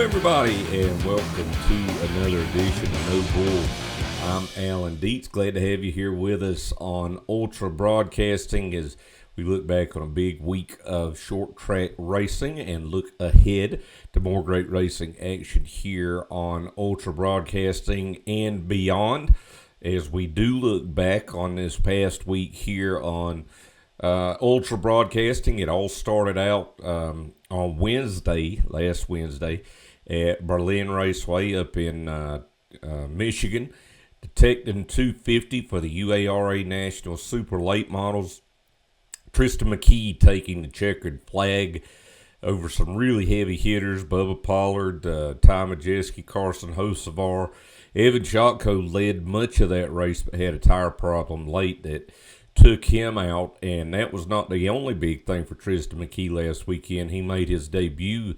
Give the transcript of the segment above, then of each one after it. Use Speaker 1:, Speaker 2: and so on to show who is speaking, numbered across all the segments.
Speaker 1: everybody, and welcome to another edition of No Bull. I'm Alan Dietz. Glad to have you here with us on Ultra Broadcasting as we look back on a big week of short track racing and look ahead to more great racing action here on Ultra Broadcasting and beyond. As we do look back on this past week here on Ultra Broadcasting, it all started out on last Wednesday, at Berlin Raceway up in Michigan. Detecting 250 for the UARA National Super Late Models. Tristan McKee taking the checkered flag over some really heavy hitters. Bubba Pollard, Ty Majeski, Carson Hocevar. Evan Shotko led much of that race but had a tire problem late that took him out. And that was not the only big thing for Tristan McKee last weekend. He made his debut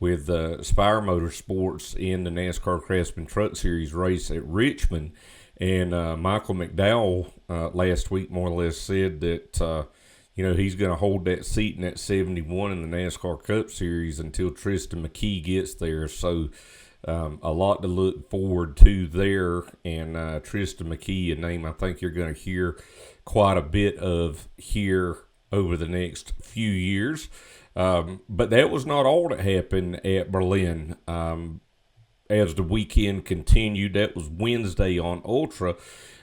Speaker 1: with Spire Motorsports in the NASCAR Craftsman Truck Series race at Richmond. And Michael McDowell last week more or less said that he's going to hold that seat in that 71 in the NASCAR Cup Series until Tristan McKee gets there. So a lot to look forward to there. And Tristan McKee, a name I think you're going to hear quite a bit of here over the next few years. But that was not all that happened at Berlin. As the weekend continued, that was Wednesday on Ultra.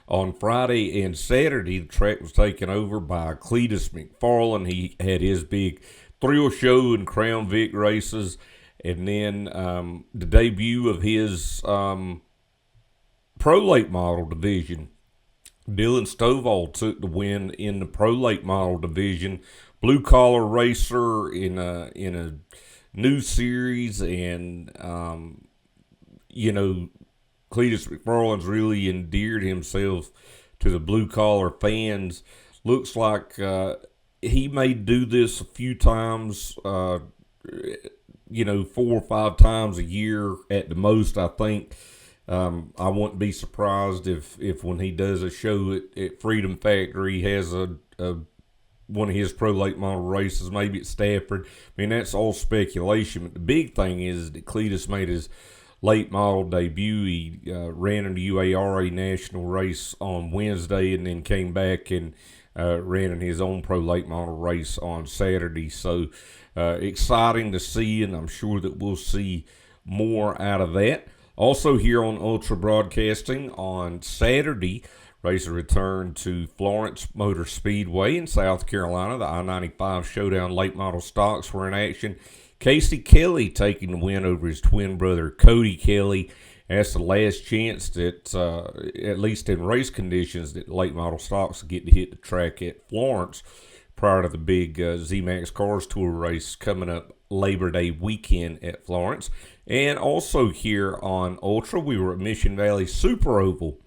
Speaker 1: On Friday and Saturday, the track was taken over by Cletus McFarland. He had his big thrill show and Crown Vic races. And then the debut of his Pro Late Model division. Dylan Stovall took the win in the Pro Late Model division. Blue collar racer in a new series, and Cletus McFarland's really endeared himself to the blue collar fans. Looks like he may do this a few times, 4 or 5 times a year at the most, I think. I wouldn't be surprised if when he does a show at Freedom Factory, he has one of his Pro Late Model races, maybe at Stafford. I mean, that's all speculation. But the big thing is that Cletus made his late model debut. He ran in the UARA national race on Wednesday and then came back and ran in his own Pro Late Model race on Saturday. So exciting to see, and I'm sure that we'll see more out of that. Also here on Ultra Broadcasting on Saturday, racer returned to Florence Motor Speedway in South Carolina. The I-95 Showdown late model stocks were in action. Casey Kelly taking the win over his twin brother Cody Kelly. That's the last chance that, at least in race conditions, that late model stocks get to hit the track at Florence prior to the big Z-Max Cars Tour race coming up Labor Day weekend at Florence. And also here on Ultra, we were at Mission Valley Super Oval.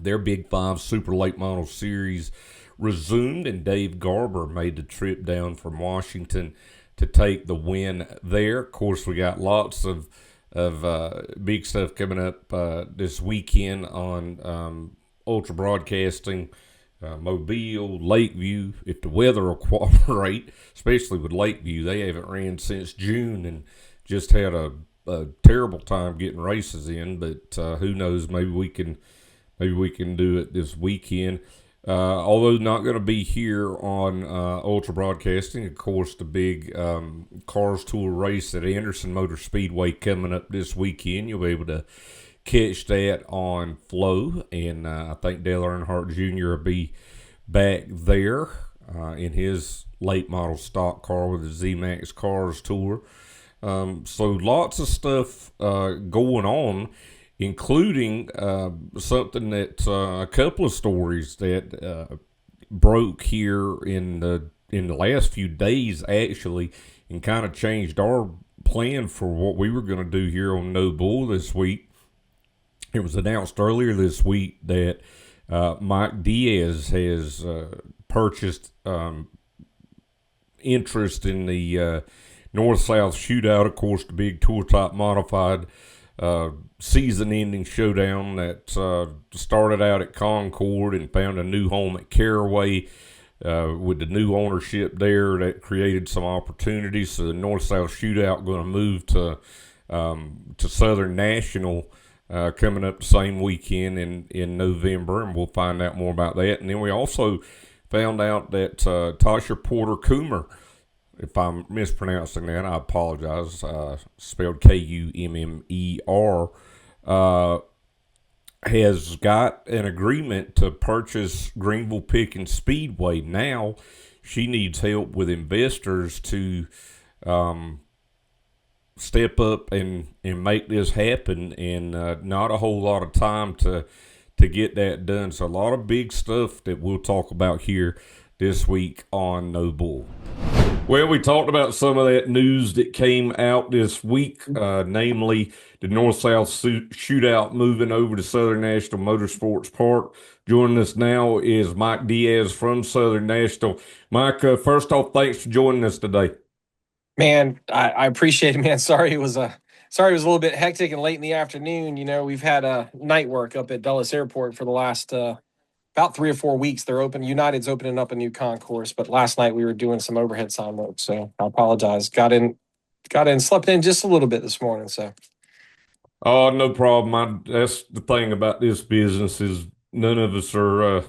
Speaker 1: Their Big 5 Super Late Model Series resumed, and Dave Garber made the trip down from Washington to take the win there. Of course, we got lots of big stuff coming up this weekend on Ultra Broadcasting. Mobile, Lakeview, if the weather will cooperate, especially with Lakeview. They haven't ran since June and just had a terrible time getting races in, but who knows, maybe we can do it this weekend. Although not going to be here on Ultra Broadcasting. Of course, the big Cars Tour race at Anderson Motor Speedway coming up this weekend. You'll be able to catch that on Flow, and I think Dale Earnhardt Jr. will be back there in his late model stock car with the Z-Max Cars Tour. So lots of stuff going on, including something that a couple of stories that broke here in the last few days, actually, and kind of changed our plan for what we were going to do here on No Bull this week. It was announced earlier this week that Mike Diaz has purchased interest in the North-South Shootout, of course, the big tour-type modified season-ending showdown that started out at Concord and found a new home at Caraway. With the new ownership there, that created some opportunities. So the North-South Shootout going to move to to Southern National coming up the same weekend in November, and we'll find out more about that. And then we also found out that Tasha Porter Coomer, if I'm mispronouncing that, I apologize, spelled Kummer, has got an agreement to purchase Greenville Pickens Speedway. Now she needs help with investors to step up and make this happen, and not a whole lot of time to get that done. So a lot of big stuff that we'll talk about here this week on No Bull. Well, we talked about some of that news that came out this week, namely the North-South Shootout moving over to Southern National Motorsports Park. Joining us now is Mike Diaz from Southern National. Mike, first off, thanks for joining us today.
Speaker 2: Man, I appreciate it, man. Sorry it was a little bit hectic and late in the afternoon. You know, we've had night work up at Dulles Airport for the last about 3 or 4 weeks. They're open. United's opening up a new concourse, but last night we were doing some overhead sign work, so I apologize. Got in, slept in just a little bit this morning. So,
Speaker 1: Oh, no problem. That's the thing about this business is none of us are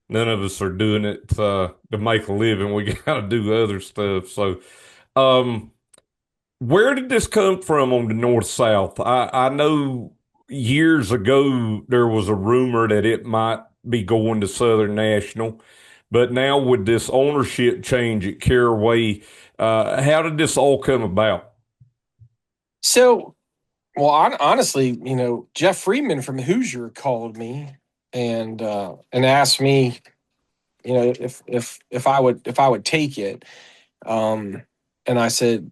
Speaker 1: doing it to make a living. We got to do other stuff. So, um, where did this come from on the North South? I know years ago there was a rumor that it might be going to Southern National, but now with this ownership change at Caraway, how did this all come about?
Speaker 2: so well, honestly, you know, Jeff Friedman from Hoosier called me and asked me, you know, if I would take it. Um, and I said,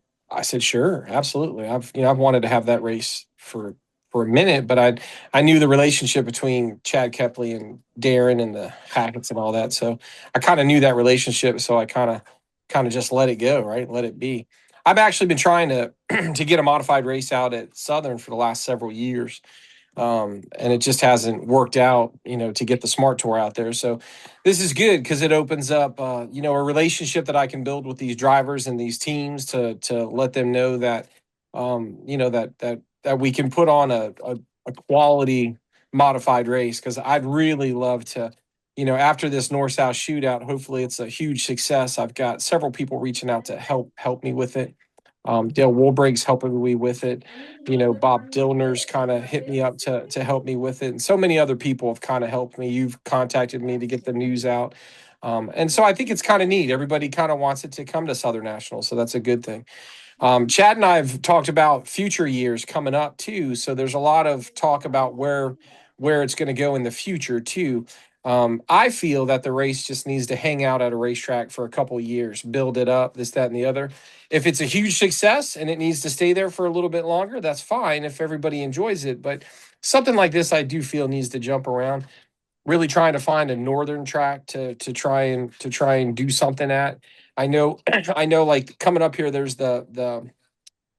Speaker 2: sure, absolutely. I've wanted to have that race for a minute, but I knew the relationship between Chad Kepley and Darren and the Hacketts and all that. So I kind of knew that relationship. So I kind of just let it go, right? Let it be. I've actually been trying to to get a modified race out at Southern for the last several years. And it just hasn't worked out, you know, to get the Smart Tour out there. So this is good because it opens up, you know, a relationship that I can build with these drivers and these teams to let them know that, you know, that we can put on a quality modified race. Because I'd really love to, you know, after this North-South Shootout, hopefully it's a huge success. I've got several people reaching out to help me with it. Dale Woolbrake's helping me with it. You know, Bob Dillner's kind of hit me up to help me with it, and so many other people have kind of helped me. You've contacted me to get the news out, and so I think it's kind of neat. Everybody kind of wants it to come to Southern National, so that's a good thing. Chad and I have talked about future years coming up too. So there's a lot of talk about where it's going to go in the future too. I feel that the race just needs to hang out at a racetrack for a couple of years, build it up, this, that, and the other. If it's a huge success and it needs to stay there for a little bit longer, that's fine if everybody enjoys it. But something like this, I do feel needs to jump around. Really trying to find a northern track to try and do something at. I know I know like coming up here, there's the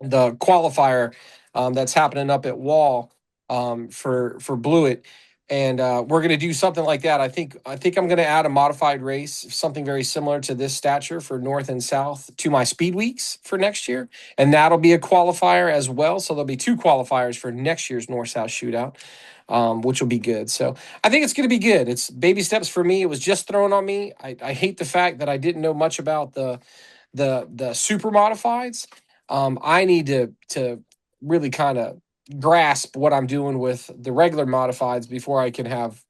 Speaker 2: qualifier that's happening up at Wall for Blewett, and we're going to do something like that. I think I'm going to add a modified race, something very similar to this stature for North and South to my speed weeks for next year, and that'll be a qualifier as well. So there'll be 2 qualifiers for next year's North-South Shootout. Which will be good. So I think it's going to be good. It's baby steps for me. It was just thrown on me. I hate the fact that I didn't know much about the super modifieds. I need to really kind of grasp what I'm doing with the regular modifieds before I can have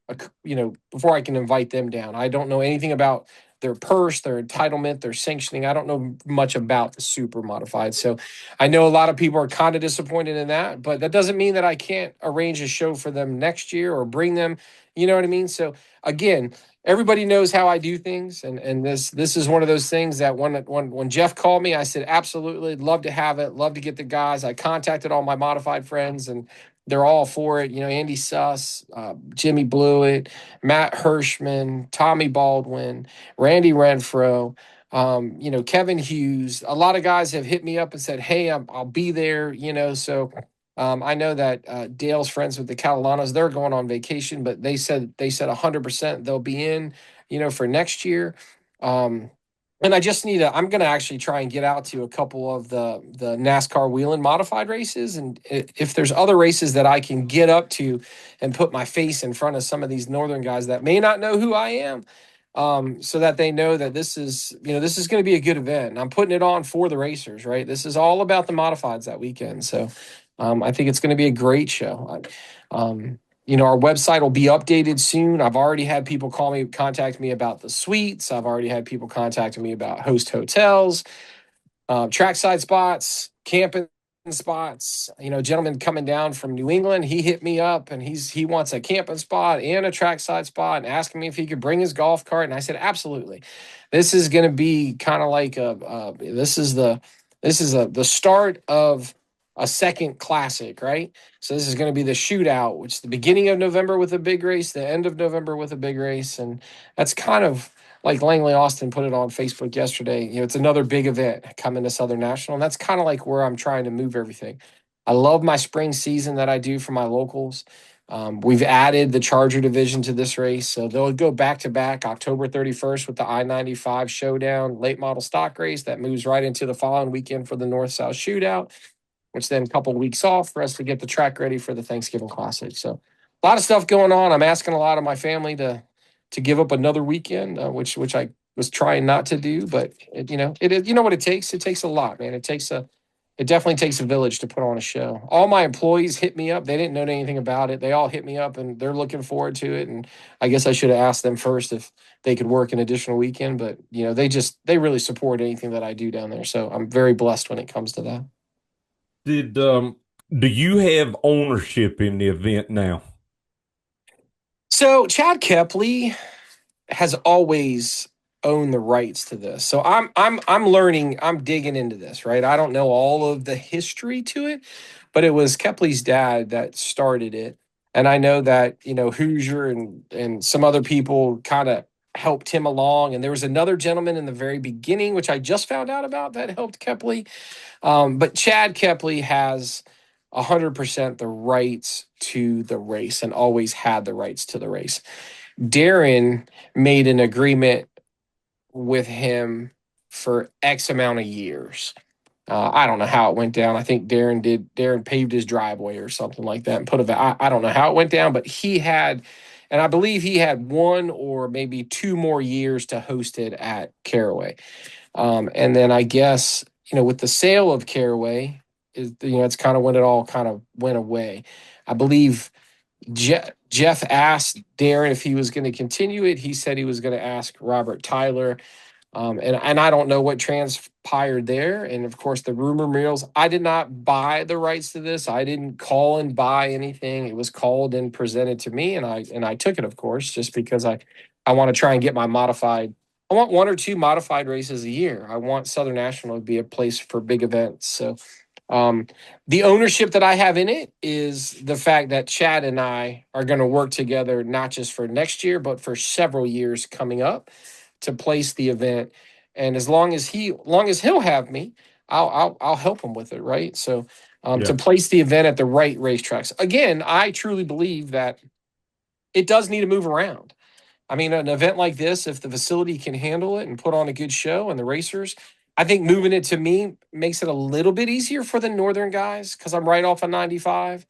Speaker 2: before I can invite them down. I don't know anything about their purse, their entitlement, their sanctioning. I don't know much about the super modified. So I know a lot of people are kind of disappointed in that, but that doesn't mean that I can't arrange a show for them next year or bring them, you know what I mean? So again, everybody knows how I do things, and this is one of those things that when Jeff called me, I said absolutely, love to have it, love to get the guys. I contacted all my modified friends, and they're all for it. You know, Andy Suss, Jimmy Blewett, Matt Hirschman, Tommy Baldwin, Randy Renfro. You know, Kevin Hughes. A lot of guys have hit me up and said, "Hey, I'll be there." You know, so I know that Dale's friends with the Catalanos, they're going on vacation, but they said 100% they'll be in, you know, for next year. Um, and I just need to. I'm going to actually try and get out to a couple of the NASCAR wheel and modified races, and if there's other races that I can get up to, and put my face in front of some of these northern guys that may not know who I am, so that they know that this is going to be a good event. And I'm putting it on for the racers, right? This is all about the modifieds that weekend, so I think it's going to be a great show. Our website will be updated soon. I've already had people contact me about the suites. I've already had people contacting me about host hotels, trackside spots, camping spots. Gentleman coming down from New England, he hit me up and he wants a camping spot and a trackside spot and asking me if he could bring his golf cart. And I said, absolutely. This is going to be kind of like the start of a second classic, right? So this is going to be the shootout, which is the beginning of November with a big race, the end of November with a big race. And that's kind of like Langley Austin put it on Facebook yesterday. It's another big event coming to Southern National. And that's kind of like where I'm trying to move everything. I love my spring season that I do for my locals. We've added the Charger division to this race. So they'll go back to back October 31st with the I-95 Showdown late model stock race that moves right into the following weekend for the North-South Shootout, which then a couple of weeks off for us to get the track ready for the Thanksgiving Classic. So a lot of stuff going on. I'm asking a lot of my family to give up another weekend, which I was trying not to do, but you know what it takes. It takes a lot, man. It definitely takes a village to put on a show. All my employees hit me up. They didn't know anything about it. They all hit me up and they're looking forward to it. And I guess I should have asked them first if they could work an additional weekend, but they really support anything that I do down there. So I'm very blessed when it comes to that.
Speaker 1: Did do you have ownership in the event now?
Speaker 2: So Chad Kepley has always owned the rights to this. So I'm learning, I'm digging into this, right? I don't know all of the history to it, but it was Kepley's dad that started it. And I know that, Hoosier and some other people kind of helped him along. And there was another gentleman in the very beginning, which I just found out about, that helped Kepley. But Chad Kepley has 100% the rights to the race and always had the rights to the race. Darren made an agreement with him for X amount of years. I don't know how it went down. I think Darren paved his driveway or something like that and put I don't know how it went down, but and I believe he had one or maybe two more years to host it at Caraway. And then I guess, with the sale of Caraway, it's kind of when it all kind of went away. I believe Jeff asked Darren if he was going to continue it. He said he was going to ask Robert Tyler. And I don't know what transpired there. And of course, the rumor mills, I did not buy the rights to this. I didn't call and buy anything. It was called and presented to me. And I took it, of course, just because I want to try and get my modified. I want one or two modified races a year. I want Southern National to be a place for big events. So um, the ownership that I have in it is the fact that Chad and I are going to work together, not just for next year, but for several years coming up to place the event. And as long as he'll have me, I'll help him with it. Right. So,
Speaker 1: Yeah.
Speaker 2: to place the event at the right racetracks. Again, I truly believe that it does need to move around. I mean, an event like this, if the facility can handle it and put on a good show and the racers, I think moving it to me makes it a little bit easier for the northern guys because I'm right off of 95.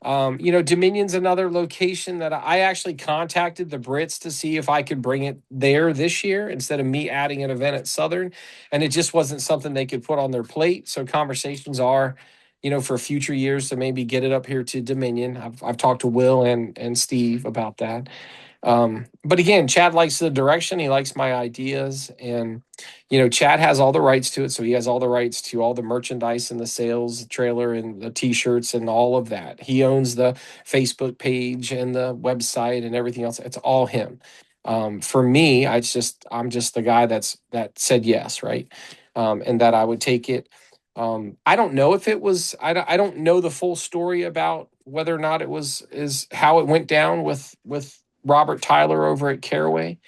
Speaker 2: Dominion's another location that I actually contacted the Brits to see if I could bring it there this year instead of me adding an event at Southern. And it just wasn't something they could put on their plate. So conversations are, for future years to maybe get it up here to Dominion. I've talked to Will and Steve about that. But again, Chad likes the direction. He likes my ideas. And, Chad has all the rights to it. So he has all the rights to all the merchandise and the sales the trailer and the t-shirts and all of that. He owns the Facebook page and the website and everything else. It's all him. For me, I'm just the guy that said yes. Right. And that I would take it. I don't know if it was, I don't know the full story about whether or not is how it went down with Robert Tyler over at Caraway.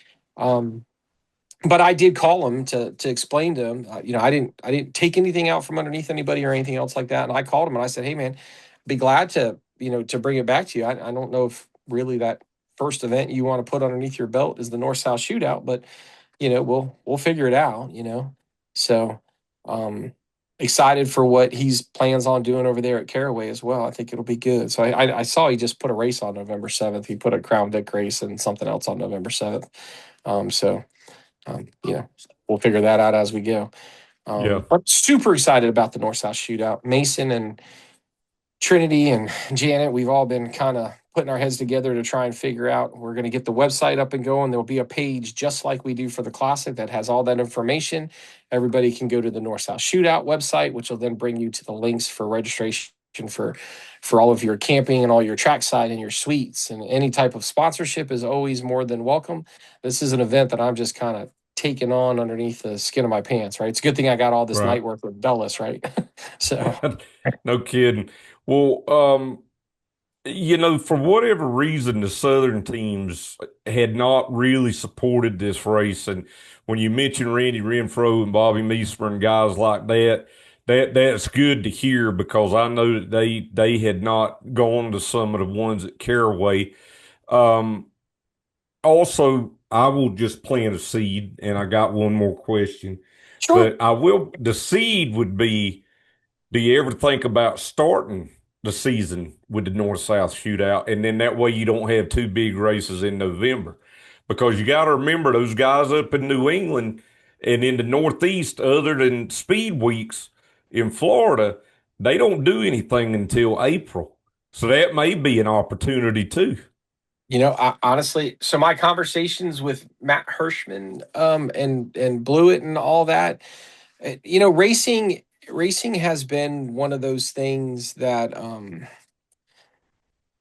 Speaker 2: But I did call him to explain to him, I didn't take anything out from underneath anybody or anything else like that. And I called him and I said, hey man, be glad to bring it back to you. I don't know if really that first event you want to put underneath your belt is the North-South Shootout, but we'll figure it out. So, um, excited for what he's plans on doing over there at Caraway as well. I think it'll be good. So I saw he just put a race on November 7th. He put a Crown Vic race and something else on November 7th. So, we'll figure that out as we go.
Speaker 1: Yeah.
Speaker 2: But super excited about the North-South Shootout. Mason and Trinity and Janet, we've all been kind of putting our heads together to try and figure out. We're going to get the website up and going. There'll be a page just like we do for the Classic that has all that information. Everybody can go to the North-South Shootout website, which will then bring you to the links for registration for all of your camping and all your trackside and your suites. And any type of sponsorship is always more than welcome. This is an event that I'm just kind of taking on underneath the skin of my pants, right? It's a good thing I got all this
Speaker 1: Right.
Speaker 2: night work with Dulles, right? So
Speaker 1: No kidding. Well, for whatever reason, the Southern teams had not really supported this race. And when you mention Randy Renfro and Bobby Meismer and guys like that, that's good to hear because I know that they had not gone to some of the ones at Caraway. Um, Also, I will just plant a seed, and I got one more question.
Speaker 2: sure.
Speaker 1: But the seed would be, do you ever think about starting the season with the North-South Shootout? And then that way you don't have two big races in November. Because you got to remember those guys up in New England and in the Northeast, other than speed weeks in Florida, they don't do anything until April. So that may be an opportunity too.
Speaker 2: Honestly, so my conversations with Matt Hirschman, and Blewett and all that, racing has been one of those things that, man,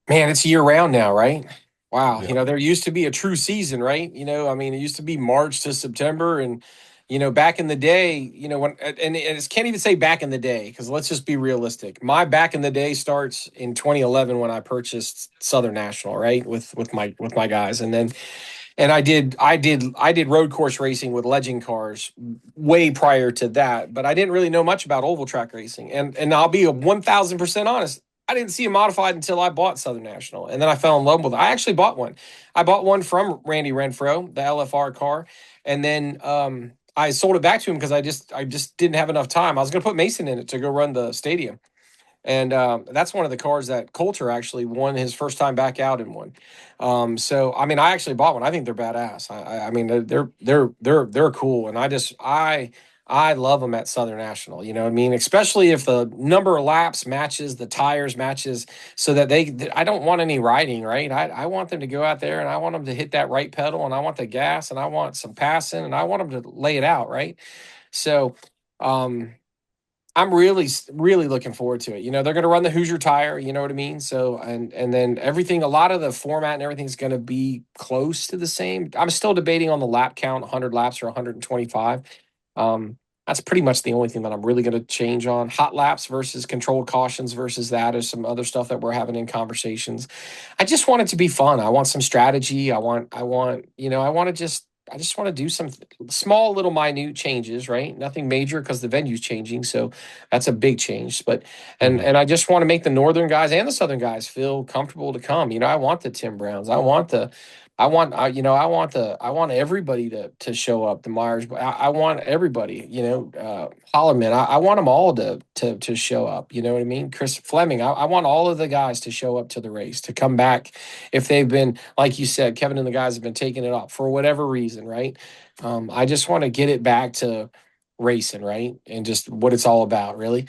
Speaker 2: it's year round now, right? Wow.
Speaker 1: Yeah.
Speaker 2: There used to be a true season, right? I mean, it used to be March to September. And, back in the day, and it can't even say back in the day, because let's just be realistic. My back in the day starts in 2011 when I purchased Southern National, right? With my guys. And I did road course racing with legend cars way prior to that, but I didn't really know much about oval track racing. And I'll be 1,000% honest. I didn't see it modified until I bought Southern National, and then I fell in love with it. I actually bought one. I bought one from Randy Renfro, the LFR car, and then I sold it back to him because I just didn't have enough time. I was going to put Mason in it to go run the stadium. And that's one of the cars that Coulter actually won his first time back out in one. So I mean, I actually bought one. I think they're badass. I mean, they're cool, and I love them at Southern National. You know what I mean? Especially if the number of laps matches, the tires matches, so that I don't want any riding, right? I want them to go out there and I want them to hit that right pedal, and I want the gas, and I want some passing, and I want them to lay it out, right? So. I'm really, really looking forward to it. They're going to run the Hoosier tire. You know what I mean? So, and then everything, a lot of the format and everything's going to be close to the same. I'm still debating on the lap count, 100 laps or 125. That's pretty much the only thing that I'm really going to change on. Hot laps versus controlled cautions versus that, or some other stuff that we're having in conversations. I just want it to be fun. I want some strategy. I just want to do some small, little, minute changes, right? Nothing major because the venue's changing, so that's a big change. But and
Speaker 1: Mhm.
Speaker 2: and I just want to make the northern guys and the southern guys feel comfortable to come. I want the Tim Browns. I want everybody to show up. The Myers, I want everybody. Holloman. I want them all to show up. You know what I mean? Chris Fleming. I want all of the guys to show up to the race, to come back if they've been, like you said, Kevin and the guys have been taking it off for whatever reason, right? I just want to get it back to racing, right? And just what it's all about, really.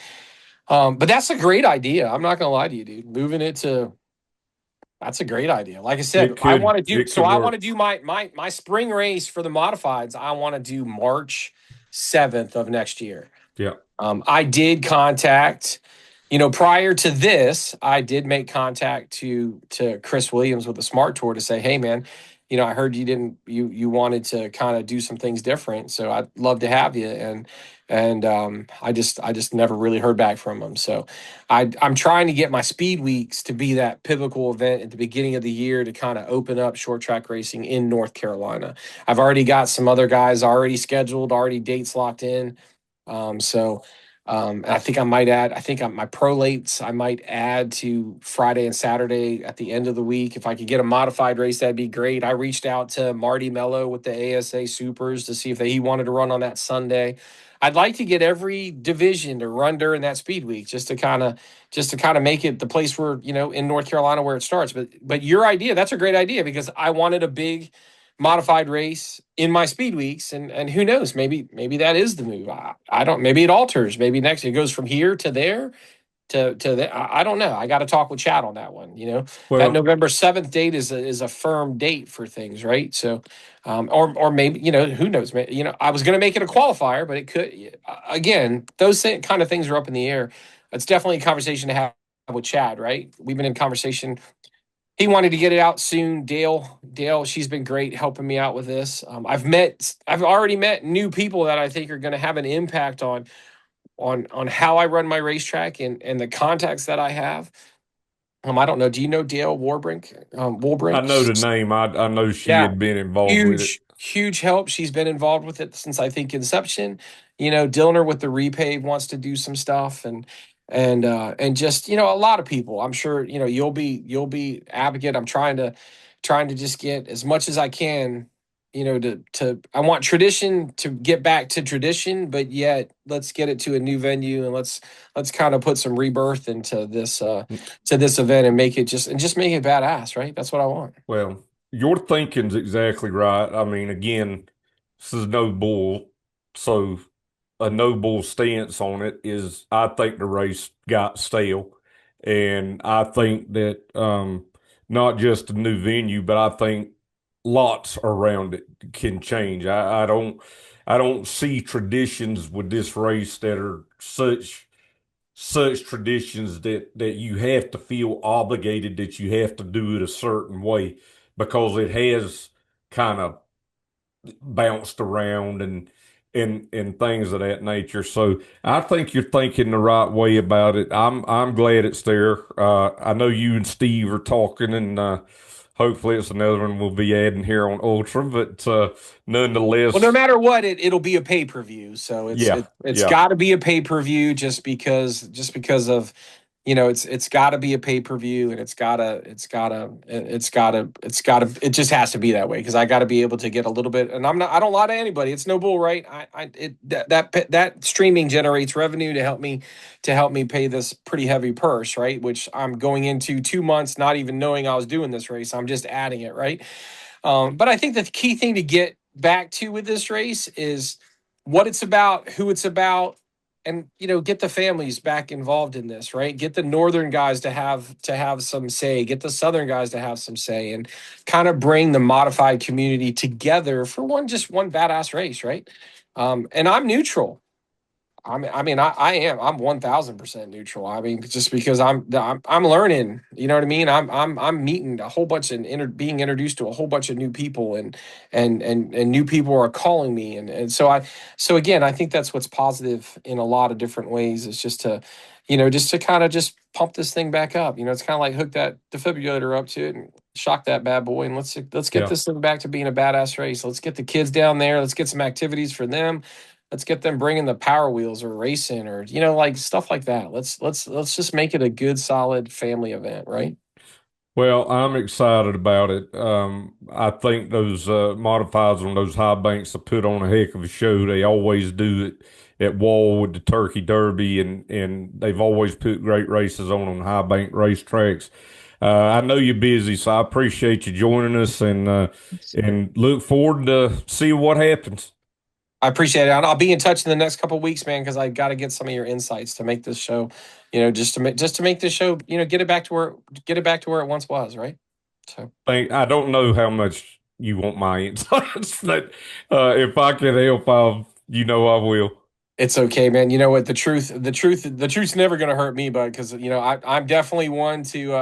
Speaker 2: But that's a great idea. I'm not gonna lie to you, dude. Moving it to That's a great idea. Like I said,
Speaker 1: It
Speaker 2: so
Speaker 1: could
Speaker 2: I want to
Speaker 1: work.
Speaker 2: do my spring race for the modifieds. I want to do March 7th of next year.
Speaker 1: Yeah.
Speaker 2: I did contact, prior to this, I did make contact to Chris Williams with the Smart Tour to say, hey man, I heard you wanted to kind of do some things different, so I'd love to have you. And I just never really heard back from him. So I'm trying to get my speed weeks to be that pivotal event at the beginning of the year to kind of open up short track racing in North Carolina. I've already got some other guys already scheduled, already dates locked in. So And I think I might add. I think my pro lates I might add to Friday and Saturday at the end of the week. If I could get a modified race, that'd be great. I reached out to Marty Mello with the ASA Supers to see if he wanted to run on that Sunday. I'd like to get every division to run during that speed week, just to kind of make it the place where, in North Carolina where it starts. But your idea, that's a great idea, because I wanted a big modified race in my speed weeks, and who knows, maybe that is the move. I don't, maybe it alters, maybe next it goes from here to there to the, I don't know. I got to talk with Chad on that one. That
Speaker 1: Well,
Speaker 2: November 7th date is a firm date for things, right? So or maybe, who knows, I was going to make it a qualifier, but it could, again, those kind of things are up in the air. It's definitely a conversation to have with Chad, right? We've been in conversation. He wanted to get it out soon. Dale, she's been great helping me out with this. I've already met new people that I think are going to have an impact on how I run my racetrack and the contacts that I have. I don't know. Do you know Dale Warbrink?
Speaker 1: I know the
Speaker 2: Warbrink?
Speaker 1: name. I know she
Speaker 2: Yeah,
Speaker 1: had been involved with it.
Speaker 2: huge help. She's been involved with it since I think inception. Dillner with the repave wants to do some stuff, and just a lot of people. I'm sure you'll be advocate. I'm trying to just get as much as I can. To I want tradition to get back to tradition, but yet let's get it to a new venue, and let's kind of put some rebirth into this to this event, and just make it badass, right? That's what I want.
Speaker 1: Well, your thinking's exactly right. I mean, again, this is no bull, so a no bull stance on it is I think the race got stale, and I think that not just a new venue, but I think lots around it can change. I don't see traditions with this race that are such traditions that you have to feel obligated that you have to do it a certain way, because it has kind of bounced around and things of that nature. So I think you're thinking the right way about it. I'm glad it's there. I know you and Steve are talking, and hopefully it's another one we'll be adding here on Ultra. But
Speaker 2: Well, no
Speaker 1: nonetheless,
Speaker 2: matter what, it'll be a pay per view. So
Speaker 1: yeah,
Speaker 2: it's
Speaker 1: yeah.
Speaker 2: got to be a pay per view, just because of it's got to be a pay per view, and it just has to be that way, because I got to be able to get a little bit. And I don't lie to anybody. It's no bull, right? That streaming generates revenue to help me pay this pretty heavy purse, right? Which I'm going into 2 months not even knowing I was doing this race. I'm just adding it, right? But I think the key thing to get back to with this race is what it's about, who it's about, and get the families back involved in this, right? Get the northern guys to have some say, get the southern guys to have some say, and kind of bring the modified community together for one badass race, right? And I'm neutral. I am. I'm 1,000% neutral. I mean, just because I'm learning. You know what I mean? I'm meeting a whole bunch and being introduced to a whole bunch of new people, and new people are calling me, and so again, I think that's what's positive in a lot of different ways. Is just to kind of just pump this thing back up. It's kind of like hook that defibrillator up to it and shock that bad boy, and let's get
Speaker 1: Yeah.
Speaker 2: this thing back to being a badass race. Let's get the kids down there. Let's get some activities for them. Let's get them bringing the power wheels or racing, or like stuff like that. Let's just make it a good solid family event, right?
Speaker 1: Well, I'm excited about it. I think those modifieds on those high banks have put on a heck of a show. They always do it at Wall with the Turkey Derby, and they've always put great races on high bank racetracks. I know you're busy, so I appreciate you joining us, and look forward to see what happens.
Speaker 2: I appreciate it. I'll be in touch in the next couple of weeks, man, because I got to get some of your insights to make this show, just to make this show, get it back to where it once was, right? So
Speaker 1: I don't know how much you want my insights, but if I can help, I will.
Speaker 2: it's okay, man. You know what? The truth's never going to hurt me, bud, because I'm definitely one to.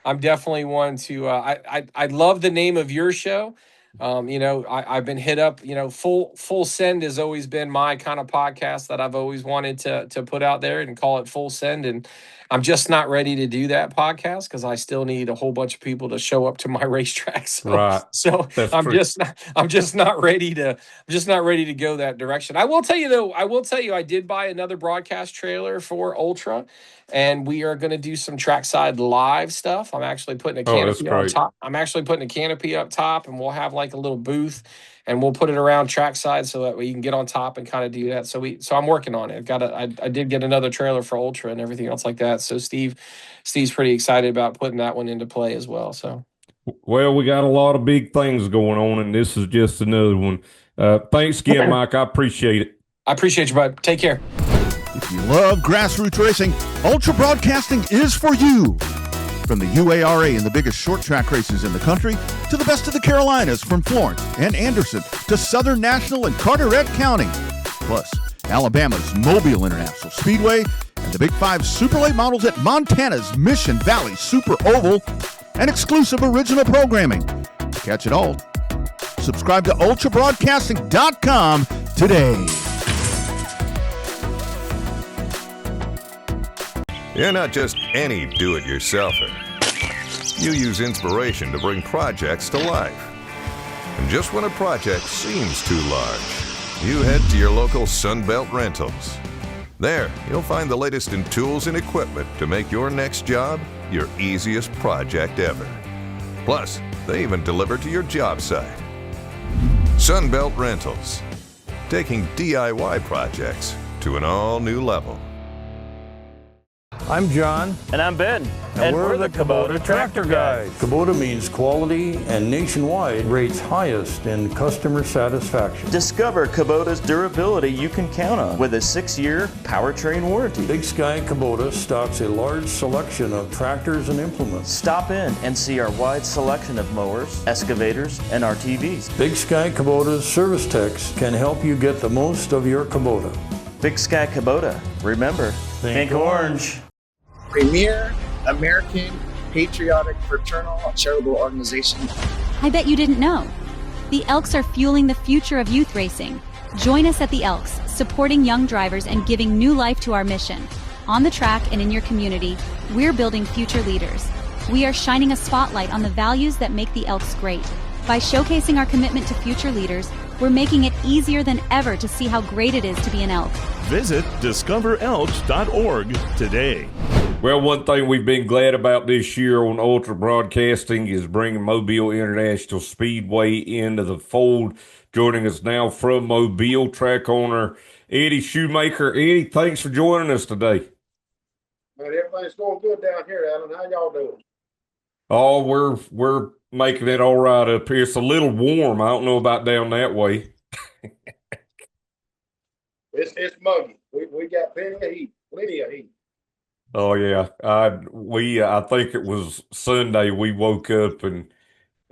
Speaker 2: I love the name of your show. I've been hit up. Full Send has always been my kind of podcast that I've always wanted to put out there and call it Full Send. And I'm just not ready to do that podcast because I still need a whole bunch of people to show up to my racetrack.
Speaker 1: Right.
Speaker 2: So
Speaker 1: That's
Speaker 2: I'm
Speaker 1: true.
Speaker 2: just not ready to go that direction. I will tell you though, I did buy another broadcast trailer for Ultra, and we are going to do some trackside live stuff. I'm actually putting a
Speaker 1: That's
Speaker 2: canopy on
Speaker 1: great.
Speaker 2: top. I'm actually putting a canopy up top, and we'll have like a little booth, and we'll put it around trackside so that way you can get on top and kind of do that. So I'm working on it. I did get another trailer for Ultra and everything else like that. So Steve's pretty excited about putting that one into play as well. So.
Speaker 1: Well, we got a lot of big things going on, and this is just another one. Thanks again, Mike. I appreciate it.
Speaker 2: I appreciate you, bud. Take care.
Speaker 3: If you love grassroots racing, Ultra Broadcasting is for you. From the UARA and the biggest short track races in the country to the best of the Carolinas, from Florence and Anderson to Southern National and Carteret County. Plus, Alabama's Mobile International Speedway and the Big Five Super Late Models at Montana's Mission Valley Super Oval, and exclusive original programming. To catch it all, subscribe to ultrabroadcasting.com today.
Speaker 4: You're not just any do-it-yourselfer. You use inspiration to bring projects to life. And just when a project seems too large, you head to your local Sunbelt Rentals. There, you'll find the latest in tools and equipment to make your next job your easiest project ever. Plus, they even deliver to your job site. Sunbelt Rentals, taking DIY projects to an all-new level.
Speaker 5: I'm John.
Speaker 6: And I'm Ben.
Speaker 5: And we're the Kubota Tractor Guys. Kubota means quality and nationwide rates highest in customer satisfaction.
Speaker 6: Discover Kubota's durability you can count on with a 6-year powertrain warranty.
Speaker 5: Big Sky Kubota stocks a large selection of tractors and implements.
Speaker 6: Stop in and see our wide selection of mowers, excavators, and RTVs.
Speaker 5: Big Sky Kubota's service techs can help you get the most of your Kubota.
Speaker 6: Big Sky Kubota. Remember, think orange.
Speaker 7: Premier American Patriotic Fraternal Charitable Organization.
Speaker 8: I bet you didn't know. The Elks are fueling the future of youth racing. Join us at the Elks, supporting young drivers and giving new life to our mission. On the track and in your community, we're building future leaders. We are shining a spotlight on the values that make the Elks great. By showcasing our commitment to future leaders, we're making it easier than ever to see how great it is to be an Elk.
Speaker 9: Visit discoverelks.org today.
Speaker 1: Well, one thing we've been glad about this year on Ultra Broadcasting is bringing Mobile International Speedway into the fold. Joining us now from Mobile, track owner Eddie Shoemaker. Eddie, thanks for joining us today.
Speaker 10: Man, everything's going good down here, Alan. How y'all doing?
Speaker 1: Oh, we're making it all right up here. It's a little warm. I don't know about down that way.
Speaker 10: It's muggy. We got plenty of heat.
Speaker 1: Oh yeah, I think it was Sunday we woke up and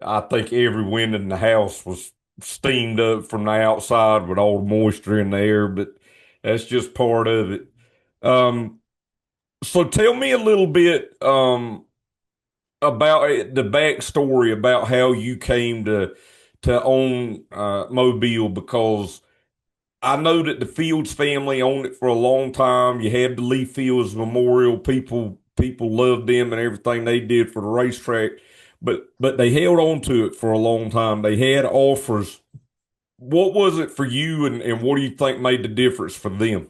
Speaker 1: I think every window in the house was steamed up from the outside with all the moisture in the air, but that's just part of it. So tell me a little bit about the backstory about how you came to own Mobile, because I know that the Fields family owned it for a long time. You had the Lee Fields Memorial. People loved them and everything they did for the racetrack, but they held on to it for a long time. They had offers. What was it for you, and what do you think made the difference for them?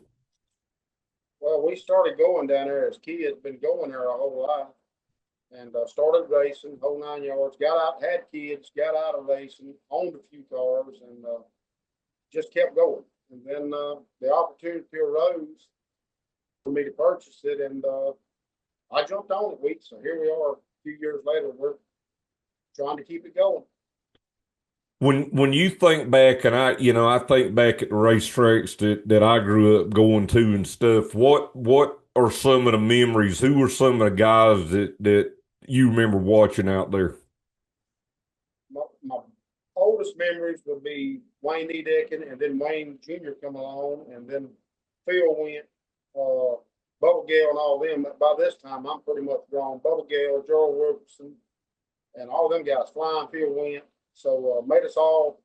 Speaker 10: Well, we started going down there as kids, been going there our whole life, and started racing, whole 9 yards, got out, had kids, got out of racing, owned a few cars, and just kept going. And then the opportunity arose for me to purchase it, and I jumped on it. So here we are a few years later. We're trying to keep it going.
Speaker 1: When you think back, and I think back at the racetracks that I grew up going to and stuff, what are some of the memories? Who were some of the guys that you remember watching out there?
Speaker 10: My oldest memories would be Wayne Edekin, and then Wayne Jr. come along, and then Phil went, Bubba Gale and all them. By this time, I'm pretty much gone. Bubba Gale, Gerald Wilkerson, and all them guys. Flying Phil went. So made us all.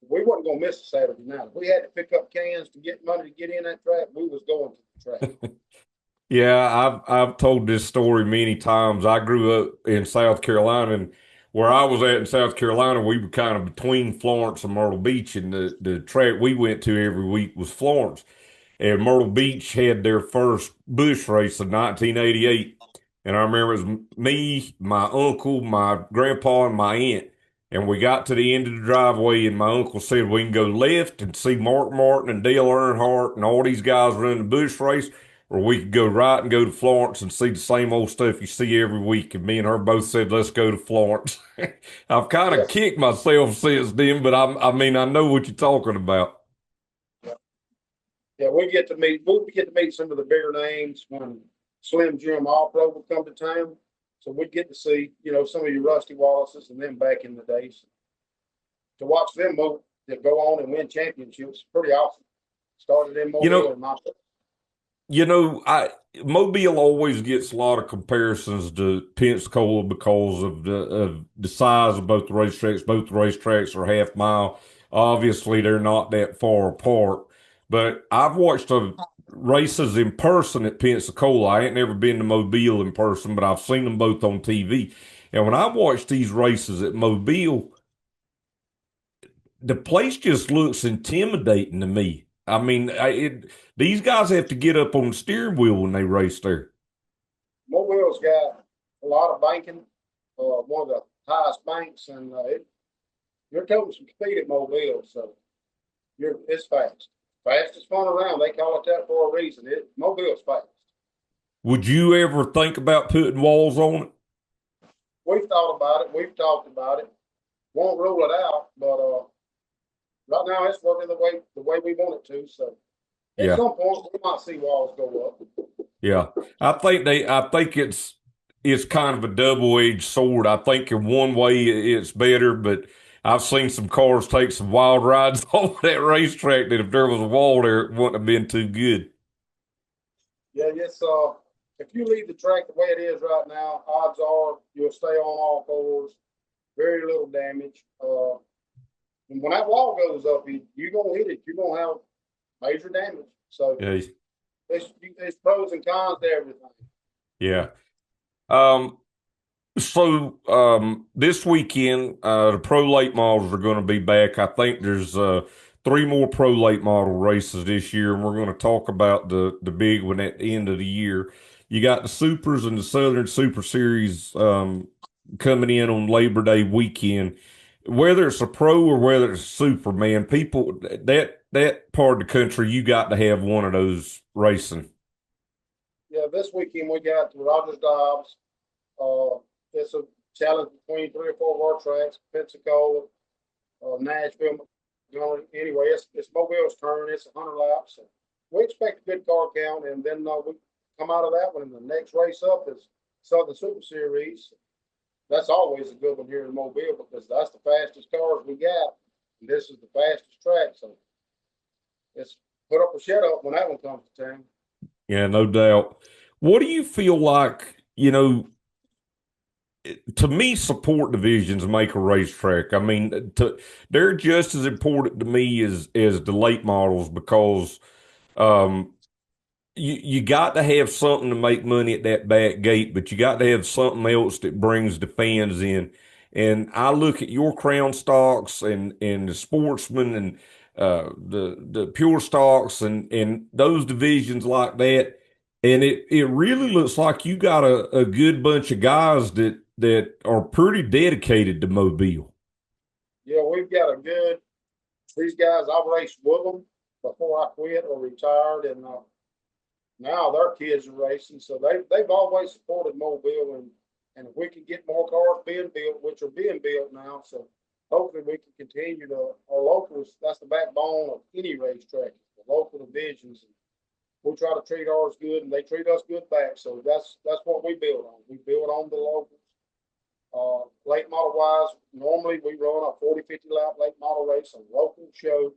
Speaker 10: We wasn't gonna miss a Saturday night. If we had to pick up cans to get money to get in that track, we was going to the track.
Speaker 1: Yeah, I've told this story many times. I grew up in South Carolina, and where I was at in South Carolina, we were kind of between Florence and Myrtle Beach, and the track we went to every week was Florence. And Myrtle Beach had their first bush race in 1988. And I remember it was me, my uncle, my grandpa, and my aunt. And we got to the end of the driveway, and my uncle said we can go left and see Mark Martin and Dale Earnhardt and all these guys running the bush race, or we could go right and go to Florence and see the same old stuff you see every week. And me and her both said, let's go to Florence. I've kind of kicked myself since then, but I mean, I know what you're talking about.
Speaker 10: Yeah, we get to meet some of the bigger names when Slim Jim All-Pro would come to town. So we'd get to see, some of your Rusty Wallaces and them back in the days. To watch them move, that go on and win championships, pretty awesome. Started in Mobile
Speaker 1: Mobile always gets a lot of comparisons to Pensacola because of the size of both the racetracks. Both the racetracks are half mile. Obviously, they're not that far apart. But I've watched races in person at Pensacola. I ain't never been to Mobile in person, but I've seen them both on TV. And when I watch these races at Mobile, the place just looks intimidating to me. I mean, these guys have to get up on the steering wheel when they race there.
Speaker 10: Mobile's got a lot of banking, one of the highest banks, and you're toting some speed at Mobile, so it's fast. Fastest fun around. They call it that for a reason. Mobile's fast.
Speaker 1: Would you ever think about putting walls on it?
Speaker 10: We've thought about it. We've talked about it. Won't rule it out, but right now it's working the way we want it to. So at some point we might see walls go up.
Speaker 1: Yeah, I think it's kind of a double-edged sword. I think in one way it's better, but I've seen some cars take some wild rides over that racetrack that if there was a wall there, it wouldn't have been too good.
Speaker 10: Yeah, yes. If you leave the track the way it is right now, odds are you'll stay on all fours. Very little damage. And when that wall goes up, you're gonna hit it. You're gonna have major damage. So there's pros and cons to everything.
Speaker 1: Yeah. So this weekend, the pro late models are going to be back. I think there's 3 more pro late model races this year, and we're going to talk about the big one at the end of the year. You got the Supers and the Southern Super Series coming in on Labor Day weekend. Whether it's a pro or whether it's a super, man, people that part of the country, you got to have one of those racing.
Speaker 10: Yeah, this weekend we got the Rogers Dobbs. It's a challenge between 3 or 4 world tracks, Pensacola, Nashville. Anyway, it's Mobile's turn. It's 100 laps. So we expect a good car count, and then we come out of that one, and the next race up is Southern Super Series. That's always a good one here in Mobile because that's the fastest cars we got, and this is the fastest track. So it's put up or shut up when that one comes to town. Yeah,
Speaker 1: no doubt. What do you feel like, to me, support divisions make a racetrack? I mean, they're just as important to me as the late models because you got to have something to make money at that back gate, but you got to have something else that brings the fans in. And I look at your Crown stocks and the Sportsman and the Pure stocks and those divisions like that, and it really looks like you got a good bunch of guys that are pretty dedicated to Mobile.
Speaker 10: Yeah, we've got these guys, I've raced with them before I quit or retired, and now their kids are racing. So they've always supported Mobile, and if we can get more cars being built, which are being built now, so hopefully we can continue our locals. That's the backbone of any racetrack, the local divisions. We try to treat ours good, and they treat us good back. So that's what we build on. We build on the locals. Late model wise, normally we run a 40, 50 lap late model race, a local show,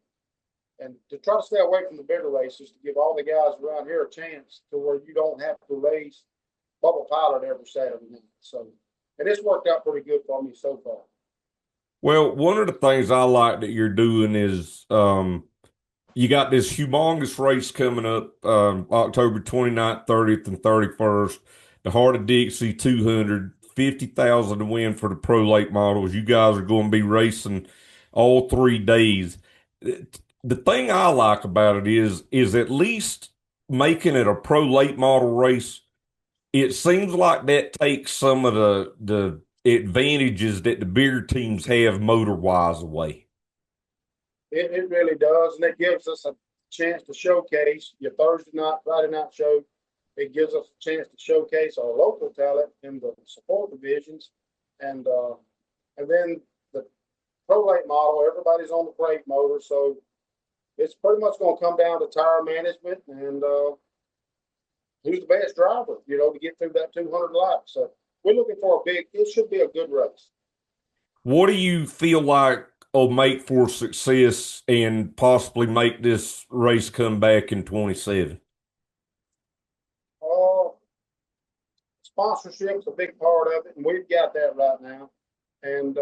Speaker 10: and to try to stay away from the bigger races to give all the guys around here a chance to where you don't have to race Bubble Pilot every Saturday night. So, and it's worked out pretty good for me so far.
Speaker 1: Well, one of the things I like that you're doing is you got this humongous race coming up October 29th, 30th, and 31st. The Heart O Dixie 200, 50,000 to win for the Pro Late Models. You guys are going to be racing all 3 days. The thing I like about it is at least making it a Pro Late Model race. It seems like that takes some of the advantages that the bigger teams have motor-wise away.
Speaker 10: It really does, and it gives us a chance to showcase your Thursday night, Friday night show. It gives us a chance to showcase our local talent in the support divisions, and then the Pro Late Model. Everybody's on the brake motor, so it's pretty much going to come down to tire management and who's the best driver, to get through that 200 laps. So we're looking for it should be a good race. What do you feel like will make for success and possibly make this race come back in 27? Sponsorship's a big part of it, and we've got that right now. And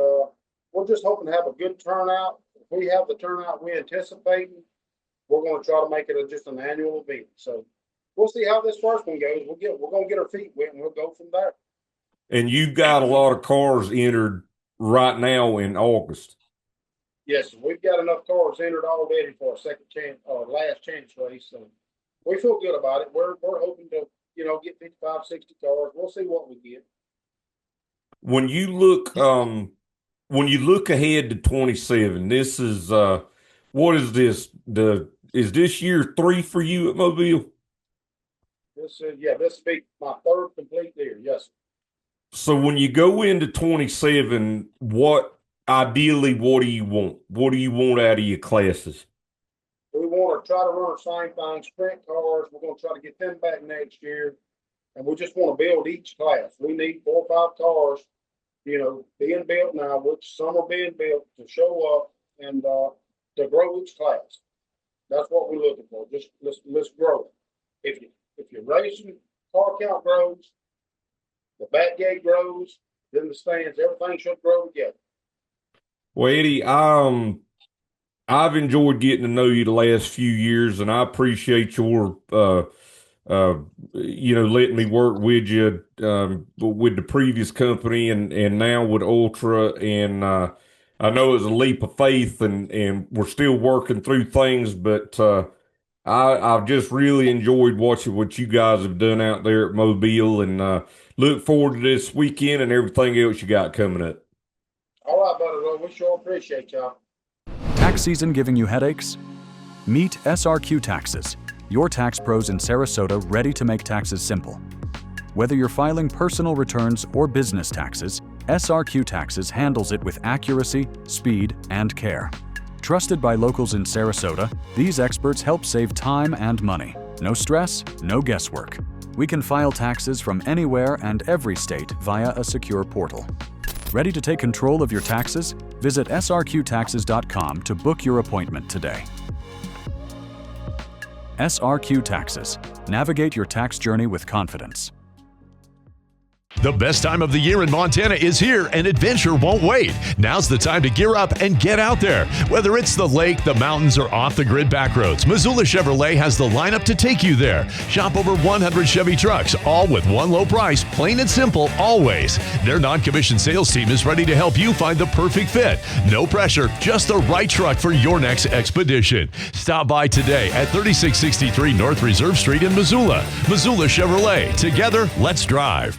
Speaker 10: we're just hoping to have a good turnout. If we have the turnout we anticipate, we're going to try to make it just an annual event. So we'll see how this first one goes. We're going to get our feet wet, and we'll go from there. And you've got a lot of cars entered right now in August. Yes, we've got enough cars entered already for a second chance or last chance race. So we feel good about it. We're hoping to, get 55, 60 cars. We'll see what we get. When you look ahead to 27, this is what is this? Is this year 3 for you at Mobile? This will be my 3rd complete year. Yes, sir. So when you go into 27, what do you want? What do you want out of your classes? We want to try to run the same thing, sprint cars. We're going to try to get them back next year. And we just want to build each class. We need 4 or 5 cars, being built now, which some are being built to show up and to grow each class. That's what we're looking for. Just let's grow it. If you're racing, car count grows, the back gate grows, then the stands, everything should grow together. Well, Eddie, I've enjoyed getting to know you the last few years, and I appreciate your, letting me work with you with the previous company and now with Ultra. And I know it's a leap of faith, and we're still working through things, but I've just really enjoyed watching what you guys have done out there at Mobile, and look forward to this weekend and everything else you got coming up. All right, buddy. Well, we sure appreciate y'all.
Speaker 11: Tax season giving you headaches? Meet SRQ Taxes, your tax pros in Sarasota ready to make taxes simple. Whether you're filing personal returns or business taxes, SRQ Taxes handles it with accuracy, speed, and care. Trusted by locals in Sarasota, these experts help save time and money. No stress, no guesswork. We can file taxes from anywhere and every state via a secure portal. Ready to take control of your taxes? Visit srqtaxes.com to book your appointment today. SRQ Taxes. Navigate your tax journey with confidence.
Speaker 9: The best time of the year in Montana is here, and adventure won't wait. Now's the time to gear up and get out there. Whether it's the lake, the mountains, or off-the-grid back roads, Missoula Chevrolet has the lineup to take you there. Shop over 100 Chevy trucks, all with one low price, plain and simple, always. Their non-commissioned sales team is ready to help you find the perfect fit. No pressure, just the right truck for your next expedition. Stop by today at 3663 North Reserve Street in Missoula. Missoula Chevrolet. Together, let's drive.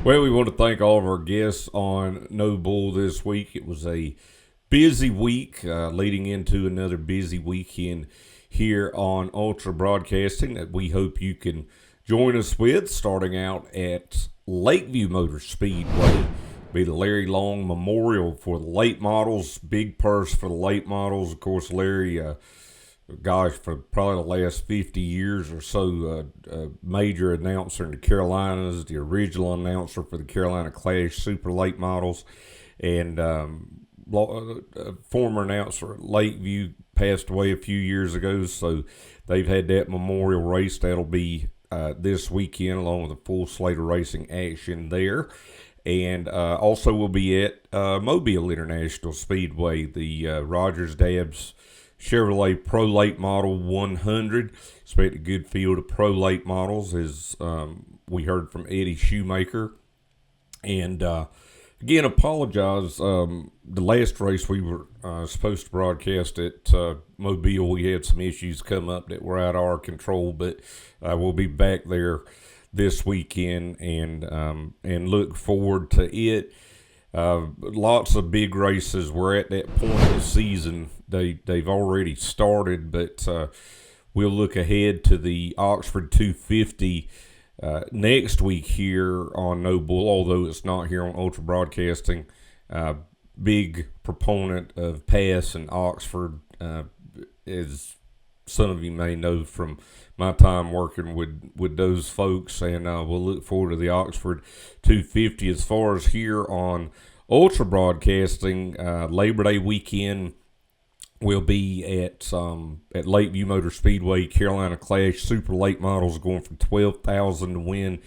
Speaker 1: Well, we want to thank all of our guests on No Bull this week. It was a busy week leading into another busy weekend here on Ultra Broadcasting that we hope you can join us with, starting out at Lakeview Motor Speedway. Be the Larry Long Memorial for the late models, big purse for the late models. Of course, Larry, for probably the last 50 years or so, major announcer in the Carolinas, the original announcer for the Carolina Clash Super Late Models, and former announcer at Lakeview, passed away a few years ago, so they've had that memorial race. That'll be this weekend, along with a full slate of racing action there. And also we'll be at Mobile International Speedway, the Rogers Dabbs Chevrolet Pro Late Model 100. Expect a good field of Pro Late Models, as we heard from Eddie Shoemaker. And again, apologize. The last race we were supposed to broadcast at Mobile, we had some issues come up that were out of our control, but we'll be back there this weekend and look forward to it. Lots of big races. We're at that point of the season. They've already started, but we'll look ahead to the Oxford 250 next week here on No Bull, although it's not here on Ultra Broadcasting. Big proponent of Pass and Oxford, as some of you may know from my time working with those folks, and we'll look forward to the Oxford 250. As far as here on Ultra Broadcasting, Labor Day weekend, we'll be at Lakeview Motor Speedway, Carolina Clash Super Late Models, going for $12,000 to win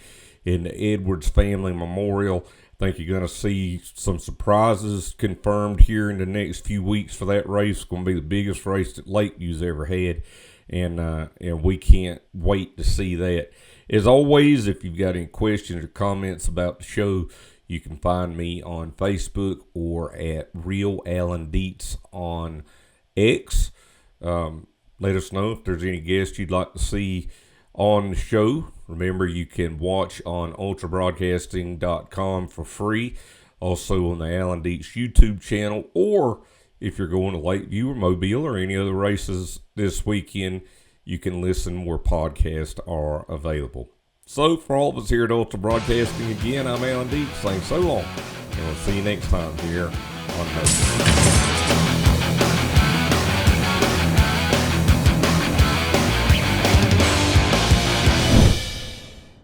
Speaker 1: in the Edwards Family Memorial. I think you're going to see some surprises confirmed here in the next few weeks for that race. It's going to be the biggest race that Lakeview's ever had, and we can't wait to see that. As always, if you've got any questions or comments about the show, you can find me on Facebook or at Real Alan Dietz on X. Let us know if there's any guests you'd like to see on the show. Remember, you can watch on ultrabroadcasting.com for free. Also on the Alan Dietz YouTube channel, or if you're going to Lakeview or Mobile or any other races this weekend, you can listen where podcasts are available. So for all of us here at Ultra Broadcasting, again, I'm Alan Dietz saying so long, and we'll see you next time here on No Bull.